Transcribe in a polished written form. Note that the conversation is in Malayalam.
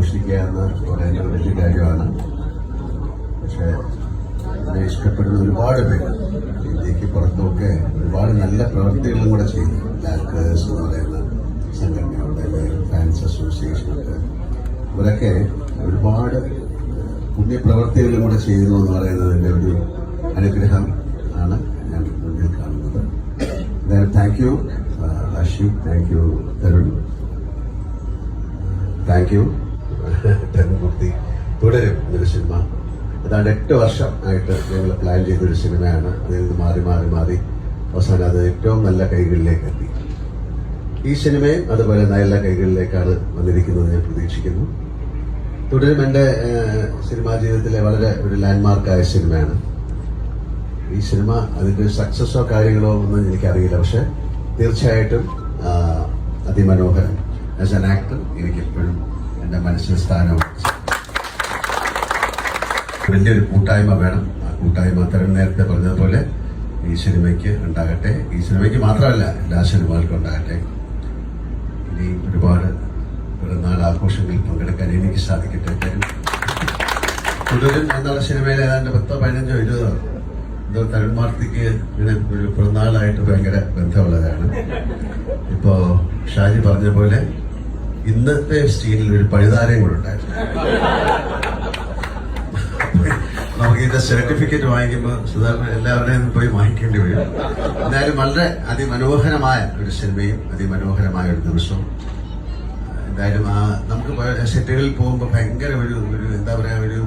ആഘോഷിക്കുക എന്ന് പറയുന്നത് വലിയ കാര്യമാണ്. പക്ഷേ അതിനെ ഇഷ്ടപ്പെടുന്ന ഒരുപാട് പേര് ഇന്ത്യക്ക് പുറത്തുമൊക്കെ ഒരുപാട് നല്ല പ്രവൃത്തികളും കൂടെ ചെയ്യുന്നു. ലാൽക്കേഴ്സ് എന്ന് പറയുന്ന സംഘടനകളുടെ ഫാൻസ് അസോസിയേഷനൊക്കെ ഇവരൊക്കെ ഒരുപാട് പുണ്യപ്രവൃത്തികളും കൂടെ ചെയ്യുന്നു എന്ന് പറയുന്നതിന്റെ ഒരു അനുഗ്രഹം ആണ് ഞാൻ മുന്നിൽ കാണുന്നത്. Thank you Ashif, thank you Tarun, thank you Dharmamoorthy. Thudarum എന്നൊരു സിനിമ ഏതാണ്ട് 8 വർഷം ആയിട്ട് ഞങ്ങൾ പ്ലാൻ ചെയ്തൊരു സിനിമയാണ്. അതിൽ നിന്ന് മാറി മാറി മാറി അവസാനം അത് ഏറ്റവും നല്ല കൈകളിലേക്ക് എത്തി. ഈ സിനിമയും അതുപോലെ നല്ല കൈകളിലേക്കാണ് വന്നിരിക്കുന്നത് ഞാൻ പ്രതീക്ഷിക്കുന്നു. തുടരും എൻ്റെ സിനിമാ ജീവിതത്തിലെ വളരെ ഒരു ലാൻഡ്മാർക്കായ സിനിമയാണ്. ഈ സിനിമ അതിൻ്റെ സക്സസോ കാര്യങ്ങളോ ഒന്നും എനിക്കറിയില്ല. പക്ഷെ തീർച്ചയായിട്ടും അതിമനോഹരം. ആസ് ആൻ ആക്ടർ എനിക്കെപ്പോഴും എൻ്റെ മനസ്സിൽ സ്ഥാനവും. വലിയൊരു കൂട്ടായ്മ വേണം. ആ കൂട്ടായ്മ തരുൺ നേരത്തെ പറഞ്ഞതുപോലെ ഈ സിനിമയ്ക്ക് ഉണ്ടാകട്ടെ. ഈ സിനിമയ്ക്ക് മാത്രമല്ല, എല്ലാ സിനിമകൾക്കും ഉണ്ടാകട്ടെ. ഇനി ഒരുപാട് പിറന്നാൾ ആഘോഷങ്ങളിൽ പങ്കെടുക്കാൻ എനിക്ക് സാധിക്കട്ടെ. തുടരും എന്നുള്ള സിനിമയിൽ ഏതാണ്ട് 10, 15, 20 എന്തോ തരുൺമാർത്തിക്ക് ഇങ്ങനെ ഒരു പിറന്നാളായിട്ട് ഭയങ്കര ബന്ധമുള്ളതാണ്. ഇപ്പോ ഷാജി പറഞ്ഞ പോലെ ഇന്നത്തെ സീനിൽ ഒരു പഴുതാരയും കൂടെ ഉണ്ടായിരുന്നു. നമുക്ക് ഇതിന്റെ സർട്ടിഫിക്കറ്റ് വാങ്ങിക്കുമ്പോൾ സാധാരണ എല്ലാവരുടെയും പോയി വാങ്ങിക്കേണ്ടി വരും. എന്തായാലും വളരെ അതിമനോഹരമായ ഒരു സിനിമയും അതിമനോഹരമായ ഒരു ദിവസവും. എന്തായാലും നമുക്ക് സെറ്റുകളിൽ പോകുമ്പോൾ ഭയങ്കര ഒരു എന്താ പറയാ, ഒരു